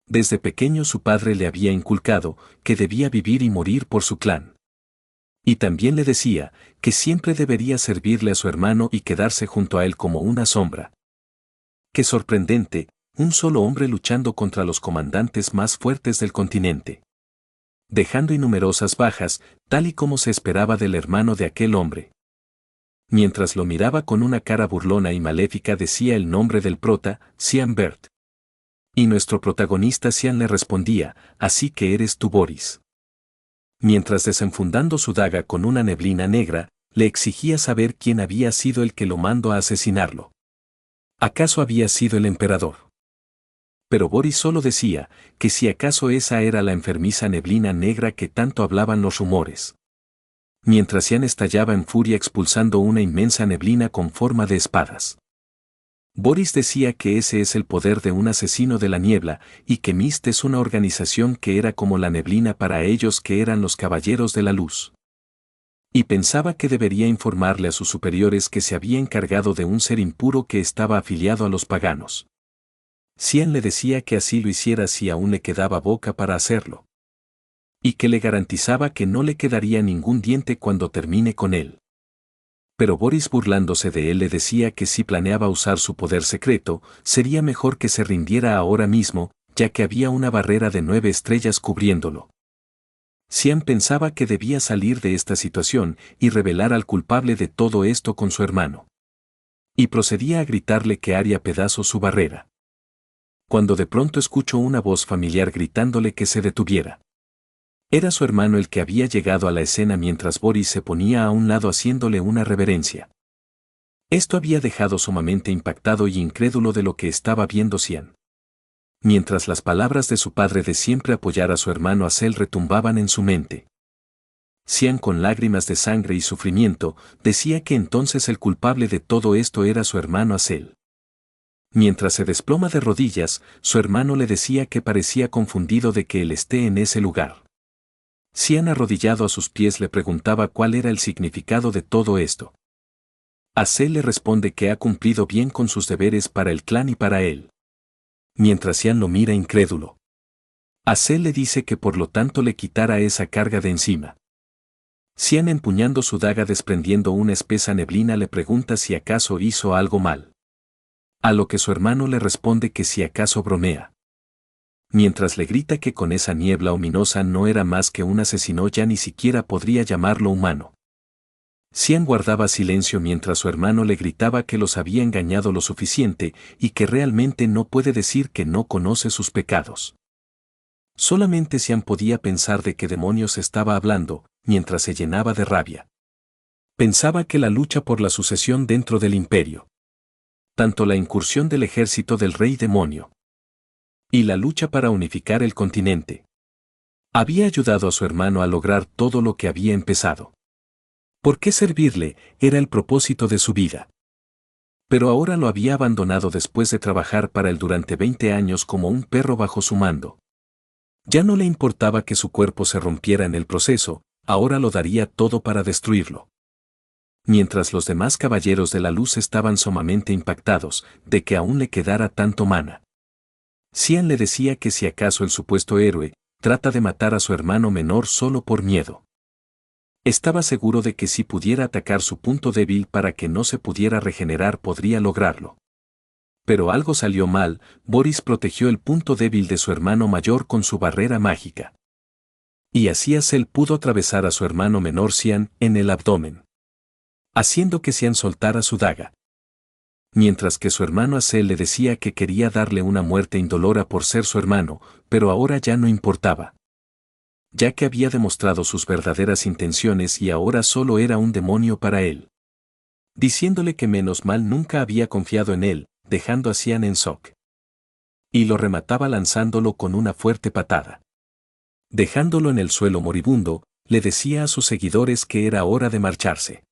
Desde pequeño su padre le había inculcado que debía vivir y morir por su clan. Y también le decía que siempre debería servirle a su hermano y quedarse junto a él como una sombra. Qué sorprendente, un solo hombre luchando contra los comandantes más fuertes del continente. Dejando innumerosas bajas, tal y como se esperaba del hermano de aquel hombre. Mientras lo miraba con una cara burlona y maléfica decía el nombre del prota, Cian Bert. Y nuestro protagonista Cian le respondía, así que eres tú Boris. Mientras desenfundando su daga con una neblina negra, le exigía saber quién había sido el que lo mandó a asesinarlo. ¿Acaso había sido el emperador? Pero Boris solo decía que si acaso esa era la enfermiza neblina negra que tanto hablaban los rumores. Mientras Cian estallaba en furia expulsando una inmensa neblina con forma de espadas. Boris decía que ese es el poder de un asesino de la niebla y que Mist es una organización que era como la neblina para ellos que eran los caballeros de la luz. Y pensaba que debería informarle a sus superiores que se había encargado de un ser impuro que estaba afiliado a los paganos. Cian le decía que así lo hiciera si aún le quedaba boca para hacerlo. Y que le garantizaba que no le quedaría ningún diente cuando termine con él. Pero Boris burlándose de él le decía que si planeaba usar su poder secreto, sería mejor que se rindiera ahora mismo, ya que había una barrera de 9 estrellas cubriéndolo. Cian pensaba que debía salir de esta situación y revelar al culpable de todo esto con su hermano. Y procedía a gritarle que haría pedazos su barrera. Cuando de pronto escuchó una voz familiar gritándole que se detuviera. Era su hermano el que había llegado a la escena mientras Boris se ponía a un lado haciéndole una reverencia. Esto había dejado sumamente impactado y incrédulo de lo que estaba viendo Cian. Mientras las palabras de su padre de siempre apoyar a su hermano Azel retumbaban en su mente. Cian con lágrimas de sangre y sufrimiento, decía que entonces el culpable de todo esto era su hermano Azel. Mientras se desploma de rodillas, su hermano le decía que parecía confundido de que él esté en ese lugar. Cian arrodillado a sus pies le preguntaba cuál era el significado de todo esto. Azel le responde que ha cumplido bien con sus deberes para el clan y para él. Mientras Cian lo mira incrédulo. Azel le dice que por lo tanto le quitara esa carga de encima. Cian empuñando su daga desprendiendo una espesa neblina le pregunta si acaso hizo algo mal. A lo que su hermano le responde que si acaso bromea. Mientras le grita que con esa niebla ominosa no era más que un asesino ya ni siquiera podría llamarlo humano. Cian guardaba silencio mientras su hermano le gritaba que los había engañado lo suficiente y que realmente no puede decir que no conoce sus pecados. Solamente Cian podía pensar de qué demonios estaba hablando, mientras se llenaba de rabia. Pensaba que la lucha por la sucesión dentro del imperio. Tanto la incursión del ejército del rey demonio. Y la lucha para unificar el continente. Había ayudado a su hermano a lograr todo lo que había empezado. ¿Por qué servirle? Era el propósito de su vida. Pero ahora lo había abandonado después de trabajar para él durante 20 años como un perro bajo su mando. Ya no le importaba que su cuerpo se rompiera en el proceso, ahora lo daría todo para destruirlo. Mientras los demás caballeros de la luz estaban sumamente impactados de que aún le quedara tanto mana. Cian le decía que si acaso el supuesto héroe trata de matar a su hermano menor solo por miedo. Estaba seguro de que si pudiera atacar su punto débil para que no se pudiera regenerar podría lograrlo. Pero algo salió mal, Boris protegió el punto débil de su hermano mayor con su barrera mágica. Y así Azel pudo atravesar a su hermano menor Cian en el abdomen. Haciendo que Cian soltara su daga. Mientras que su hermano Azel le decía que quería darle una muerte indolora por ser su hermano, pero ahora ya no importaba. Ya que había demostrado sus verdaderas intenciones y ahora solo era un demonio para él. Diciéndole que menos mal nunca había confiado en él, dejando a Cian en shock. Y lo remataba lanzándolo con una fuerte patada. Dejándolo en el suelo moribundo, le decía a sus seguidores que era hora de marcharse.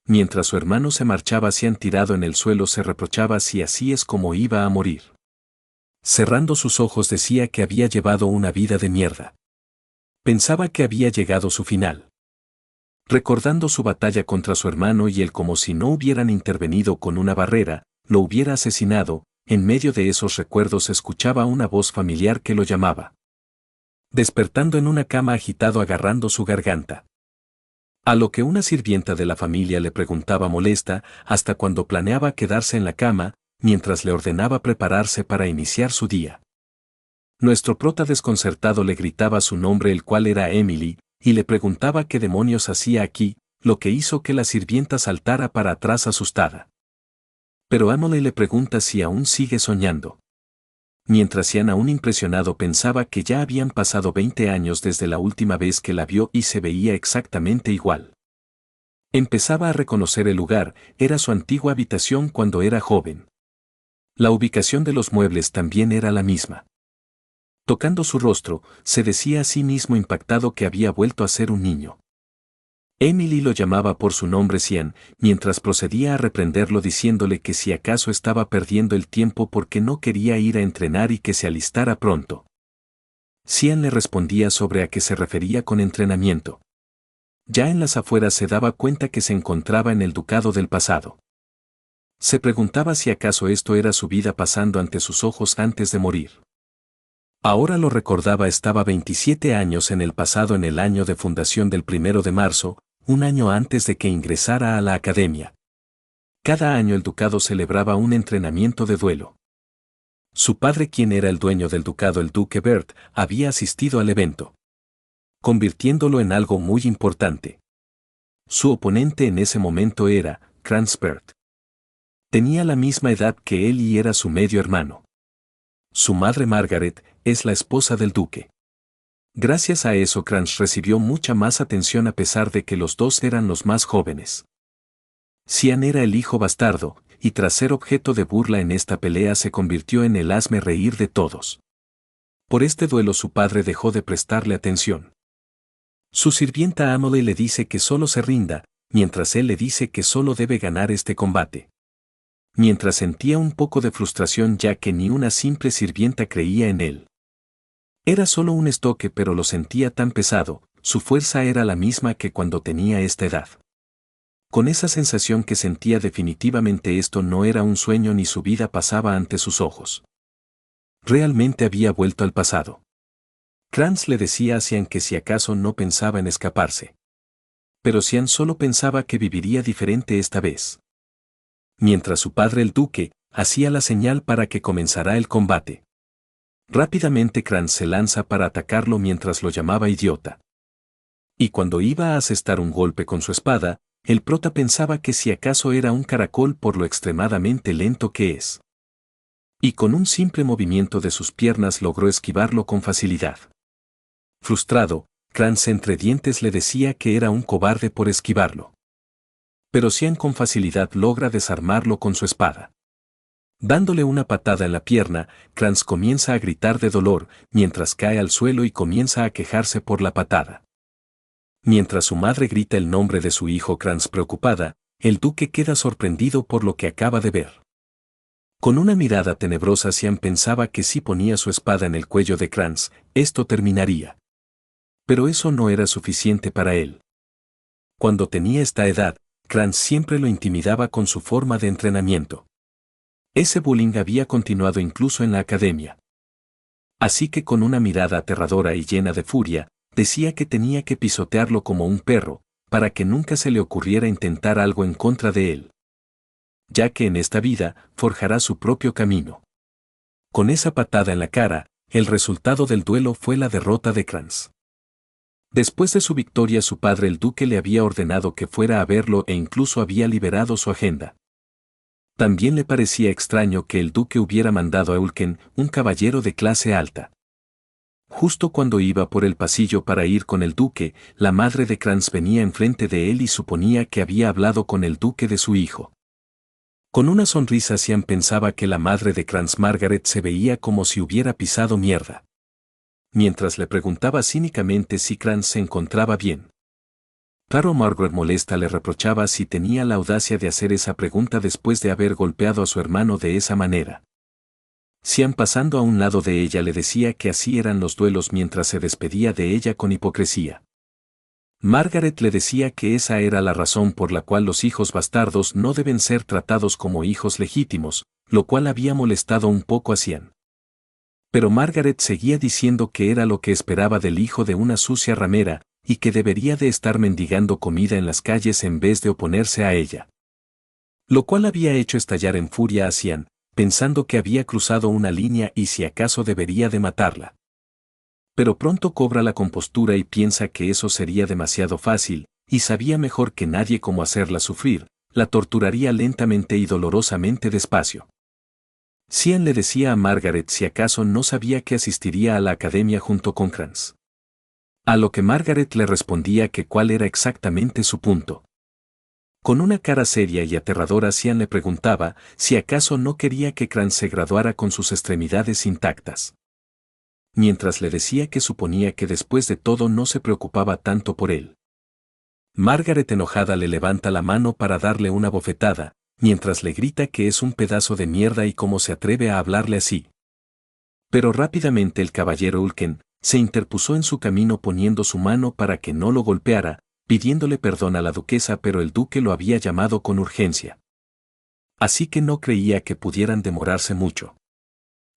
Mientras su hermano se marchaba Cian tirado en el suelo se reprochaba si así es como iba a morir. Cerrando sus ojos decía que había llevado una vida de mierda. Pensaba que había llegado su final. Recordando su batalla contra su hermano y él como si no hubieran intervenido con una barrera, lo hubiera asesinado, en medio de esos recuerdos escuchaba una voz familiar que lo llamaba. Despertando en una cama agitado agarrando su garganta. A lo que una sirvienta de la familia le preguntaba molesta, hasta cuando planeaba quedarse en la cama, mientras le ordenaba prepararse para iniciar su día. Nuestro prota desconcertado le gritaba su nombre, el cual era Emily, y le preguntaba qué demonios hacía aquí, lo que hizo que la sirvienta saltara para atrás asustada. Pero Emily le pregunta si aún sigue soñando. Mientras Ian, aún impresionado, pensaba que ya habían pasado 20 años desde la última vez que la vio y se veía exactamente igual. Empezaba a reconocer el lugar, era su antigua habitación cuando era joven. La ubicación de los muebles también era la misma. Tocando su rostro, se decía a sí mismo impactado que había vuelto a ser un niño. Emily lo llamaba por su nombre Cian, mientras procedía a reprenderlo diciéndole que si acaso estaba perdiendo el tiempo porque no quería ir a entrenar y que se alistara pronto. Cian le respondía sobre a qué se refería con entrenamiento. Ya en las afueras se daba cuenta que se encontraba en el ducado del pasado. Se preguntaba si acaso esto era su vida pasando ante sus ojos antes de morir. Ahora lo recordaba, estaba 27 años en el pasado, en el año de fundación del 1 de marzo, un año antes de que ingresara a la academia. Cada año el ducado celebraba un entrenamiento de duelo. Su padre, quien era el dueño del ducado, el duque Bert, había asistido al evento, convirtiéndolo en algo muy importante. Su oponente en ese momento era Franz Bert. Tenía la misma edad que él y era su medio hermano. Su madre Margaret es la esposa del duque. Gracias a eso Franz recibió mucha más atención a pesar de que los dos eran los más jóvenes. Cian era el hijo bastardo, y tras ser objeto de burla en esta pelea se convirtió en el hazme reír de todos. Por este duelo su padre dejó de prestarle atención. Su sirvienta Emily le dice que solo se rinda, mientras él le dice que solo debe ganar este combate. Mientras sentía un poco de frustración ya que ni una simple sirvienta creía en él. Era solo un estoque, pero lo sentía tan pesado, su fuerza era la misma que cuando tenía esta edad. Con esa sensación que sentía, definitivamente esto no era un sueño ni su vida pasaba ante sus ojos. Realmente había vuelto al pasado. Franz le decía a Cian que si acaso no pensaba en escaparse. Pero Cian solo pensaba que viviría diferente esta vez. Mientras su padre el duque hacía la señal para que comenzara el combate. Rápidamente Franz se lanza para atacarlo mientras lo llamaba idiota. Y cuando iba a asestar un golpe con su espada, el prota pensaba que si acaso era un caracol por lo extremadamente lento que es. Y con un simple movimiento de sus piernas logró esquivarlo con facilidad. Frustrado, Franz entre dientes le decía que era un cobarde por esquivarlo. Pero Cian con facilidad logra desarmarlo con su espada. Dándole una patada en la pierna, Franz comienza a gritar de dolor, mientras cae al suelo y comienza a quejarse por la patada. Mientras su madre grita el nombre de su hijo Franz preocupada, el duque queda sorprendido por lo que acaba de ver. Con una mirada tenebrosa Cian pensaba que si ponía su espada en el cuello de Franz, esto terminaría. Pero eso no era suficiente para él. Cuando tenía esta edad, Franz siempre lo intimidaba con su forma de entrenamiento. Ese bullying había continuado incluso en la academia. Así que con una mirada aterradora y llena de furia, decía que tenía que pisotearlo como un perro, para que nunca se le ocurriera intentar algo en contra de él. Ya que en esta vida, forjará su propio camino. Con esa patada en la cara, el resultado del duelo fue la derrota de Franz. Después de su victoria, su padre el duque le había ordenado que fuera a verlo e incluso había liberado su agenda. También le parecía extraño que el duque hubiera mandado a Ulken, un caballero de clase alta. Justo cuando iba por el pasillo para ir con el duque, la madre de Franz venía enfrente de él y suponía que había hablado con el duque de su hijo. Con una sonrisa Cian pensaba que la madre de Franz, Margaret, se veía como si hubiera pisado mierda. Mientras le preguntaba cínicamente si Franz se encontraba bien. Claro, Margaret molesta le reprochaba si tenía la audacia de hacer esa pregunta después de haber golpeado a su hermano de esa manera. Cian, pasando a un lado de ella, le decía que así eran los duelos mientras se despedía de ella con hipocresía. Margaret le decía que esa era la razón por la cual los hijos bastardos no deben ser tratados como hijos legítimos, lo cual había molestado un poco a Cian. Pero Margaret seguía diciendo que era lo que esperaba del hijo de una sucia ramera, y que debería de estar mendigando comida en las calles en vez de oponerse a ella. Lo cual había hecho estallar en furia a Cian, pensando que había cruzado una línea y si acaso debería de matarla. Pero pronto cobra la compostura y piensa que eso sería demasiado fácil, y sabía mejor que nadie cómo hacerla sufrir, la torturaría lentamente y dolorosamente despacio. Cian le decía a Margaret si acaso no sabía que asistiría a la academia junto con Crans. A lo que Margaret le respondía que cuál era exactamente su punto. Con una cara seria y aterradora Cian le preguntaba si acaso no quería que Crans se graduara con sus extremidades intactas. Mientras le decía que suponía que después de todo no se preocupaba tanto por él. Margaret enojada le levanta la mano para darle una bofetada, mientras le grita que es un pedazo de mierda y cómo se atreve a hablarle así. Pero rápidamente el caballero Ulken se interpuso en su camino poniendo su mano para que no lo golpeara, pidiéndole perdón a la duquesa, pero el duque lo había llamado con urgencia. Así que no creía que pudieran demorarse mucho.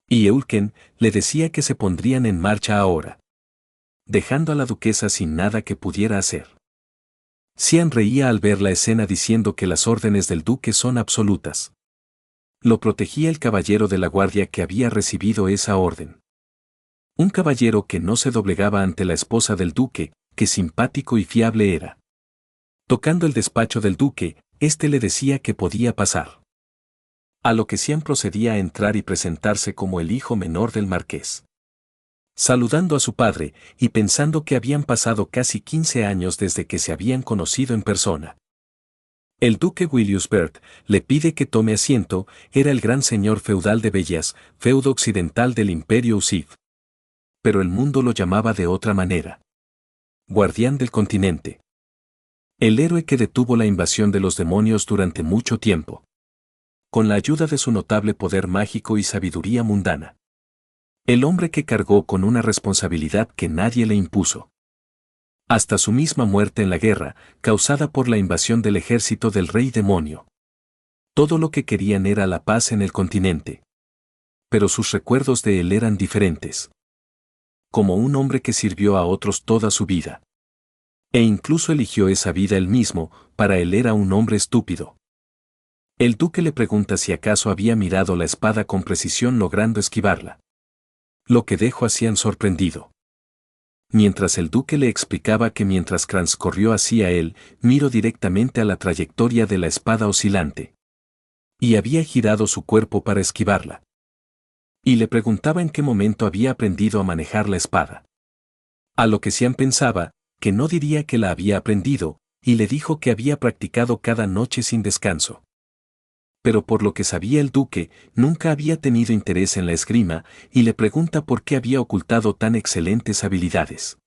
Y Eulken le decía que se pondrían en marcha ahora, dejando a la duquesa sin nada que pudiera hacer. Cian reía al ver la escena diciendo que las órdenes del duque son absolutas. Lo protegía el caballero de la guardia que había recibido esa orden. Un caballero que no se doblegaba ante la esposa del duque, que simpático y fiable era. Tocando el despacho del duque, éste le decía que podía pasar. A lo que Cian procedía a entrar y presentarse como el hijo menor del marqués. Saludando a su padre, y pensando que habían pasado casi 15 años desde que se habían conocido en persona. El duque Williamsburg le pide que tome asiento, era el gran señor feudal de Bellas, feudo occidental del imperio Usif. Pero el mundo lo llamaba de otra manera. Guardián del continente. El héroe que detuvo la invasión de los demonios durante mucho tiempo. Con la ayuda de su notable poder mágico y sabiduría mundana. El hombre que cargó con una responsabilidad que nadie le impuso. Hasta su misma muerte en la guerra, causada por la invasión del ejército del rey demonio. Todo lo que querían era la paz en el continente. Pero sus recuerdos de él eran diferentes. Como un hombre que sirvió a otros toda su vida. E incluso eligió esa vida él mismo, para él era un hombre estúpido. El duque le pregunta si acaso había mirado la espada con precisión logrando esquivarla. Lo que dejó a Cian sorprendido. Mientras el duque le explicaba que mientras Crans corrió hacia él, miró directamente a la trayectoria de la espada oscilante. Y había girado su cuerpo para esquivarla. Y le preguntaba en qué momento había aprendido a manejar la espada. A lo que Cian pensaba, que no diría que la había aprendido, y le dijo que había practicado cada noche sin descanso. Pero por lo que sabía el duque, nunca había tenido interés en la esgrima, y le pregunta por qué había ocultado tan excelentes habilidades.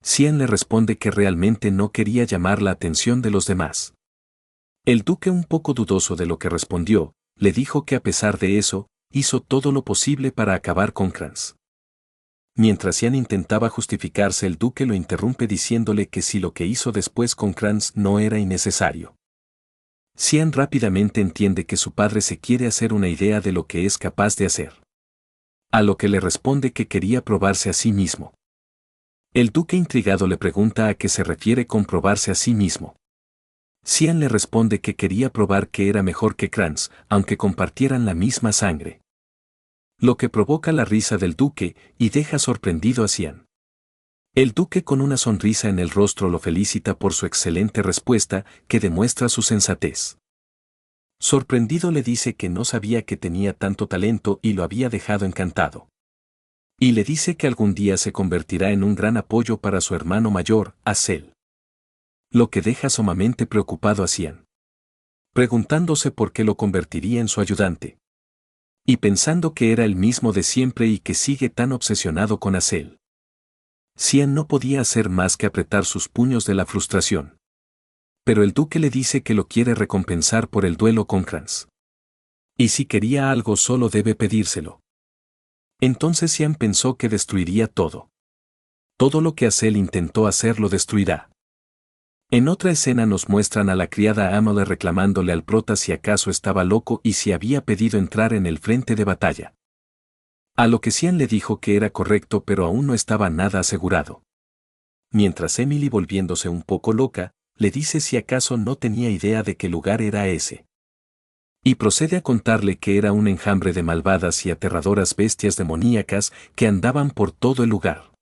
Cian le responde que realmente no quería llamar la atención de los demás. El duque, un poco dudoso de lo que respondió, le dijo que a pesar de eso, hizo todo lo posible para acabar con Crans. Mientras Cian intentaba justificarse, el duque lo interrumpe diciéndole que si lo que hizo después con Crans no era innecesario. Cian rápidamente entiende que su padre se quiere hacer una idea de lo que es capaz de hacer. A lo que le responde que quería probarse a sí mismo. El duque intrigado le pregunta a qué se refiere con probarse a sí mismo. Cian le responde que quería probar que era mejor que Crans, aunque compartieran la misma sangre. Lo que provoca la risa del duque y deja sorprendido a Cian. El duque con una sonrisa en el rostro lo felicita por su excelente respuesta, que demuestra su sensatez. Sorprendido le dice que no sabía que tenía tanto talento y lo había dejado encantado. Y le dice que algún día se convertirá en un gran apoyo para su hermano mayor, Asel. Lo que deja sumamente preocupado a Cian. Preguntándose por qué lo convertiría en su ayudante. Y pensando que era el mismo de siempre y que sigue tan obsesionado con Asel. Cian no podía hacer más que apretar sus puños de la frustración. Pero el duque le dice que lo quiere recompensar por el duelo con Crans. Y si quería algo solo debe pedírselo. Entonces Cian pensó que destruiría todo. Todo lo que Asel intentó hacer lo destruirá. En otra escena nos muestran a la criada Amale reclamándole al prota si acaso estaba loco y si había pedido entrar en el frente de batalla. A lo que Cian le dijo que era correcto pero aún no estaba nada asegurado. Mientras Emily, volviéndose un poco loca, le dice si acaso no tenía idea de qué lugar era ese. Y procede a contarle que era un enjambre de malvadas y aterradoras bestias demoníacas que andaban por todo el lugar.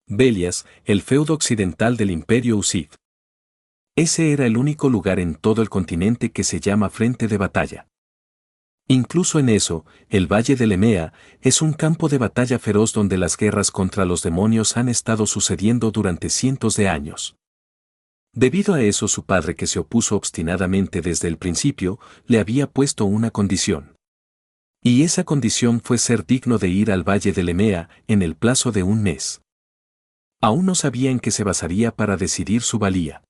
Belias, el feudo occidental del Imperio Usid. Ese era el único lugar en todo el continente que se llama frente de batalla. Incluso en eso, el Valle de Lemea es un campo de batalla feroz donde las guerras contra los demonios han estado sucediendo durante cientos de años. Debido a eso, su padre, que se opuso obstinadamente desde el principio, le había puesto una condición. Y esa condición fue ser digno de ir al Valle de Lemea en el plazo de un mes. Aún no sabía en qué se basaría para decidir su valía.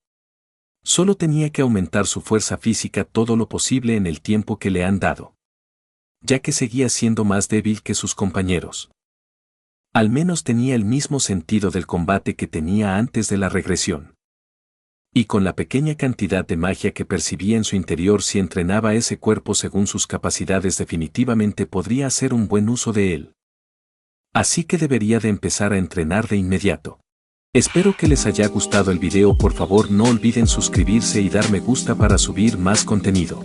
Solo tenía que aumentar su fuerza física todo lo posible en el tiempo que le han dado, ya que seguía siendo más débil que sus compañeros. Al menos tenía el mismo sentido del combate que tenía antes de la regresión. Y con la pequeña cantidad de magia que percibía en su interior, si entrenaba ese cuerpo según sus capacidades, definitivamente podría hacer un buen uso de él. Así que debería de empezar a entrenar de inmediato. Espero que les haya gustado el video. Por favor no olviden suscribirse y dar me gusta para subir más contenido.